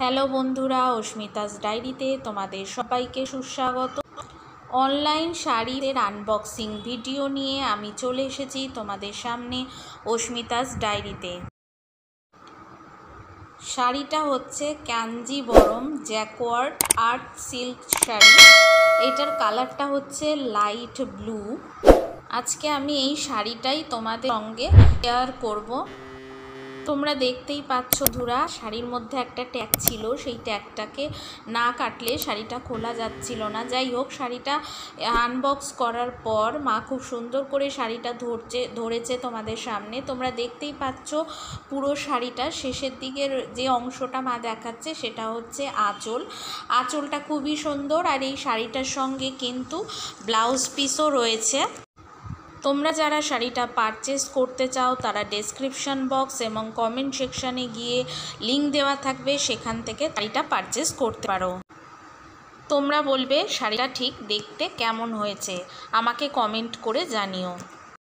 Hello বন্ধুরা, অস্মিতাস ডায়েরিতে তোমাদের সবাইকে সুস্বাগত। অনলাইন শাড়ির আনবক্সিং ভিডিও নিয়ে আমি চলে এসেছি তোমাদের সামনে অস্মিতাস ডায়েরিতে। শাড়িটা হচ্ছে Kanjeevaram jacquard art silk sari. এটার কালারটা হচ্ছে লাইট ব্লু। আজকে আমি এই শাড়িটাই তোমাদের সঙ্গে শেয়ার করব। তোমরা দেখতেই পাচ্ছ বন্ধুরা, শাড়ির মধ্যে একটা ট্যাগ ছিল, সেই ট্যাগটাকে না কাটলে শাড়িটা খোলা যাচ্ছিল না। যাই হোক, শাড়িটা আনবক্স করার পর মা খুব সুন্দর করে শাড়িটা ধরেছে তোমাদের সামনে। তোমরা দেখতেই পাচ্ছ পুরো শাড়িটা শেষের দিকের যে অংশটা মা দেখাচ্ছে সেটা হচ্ছে আঁচল। আঁচলটা খুবই সুন্দর, আর এই শাড়িটার সঙ্গে কিন্তু ব্লাউজ পিসও রয়েছে। তোমরা যারা শাড়িটা পারচেস করতে চাও তারা ডেসক্রিপশন বক্স এবং কমেন্ট সেকশানে গিয়ে লিঙ্ক দেওয়া থাকবে, সেখান থেকে শাড়িটা পারচেস করতে পারো। তোমরা বলবে শাড়িটা ঠিক দেখতে কেমন হয়েছে, আমাকে কমেন্ট করে জানিও।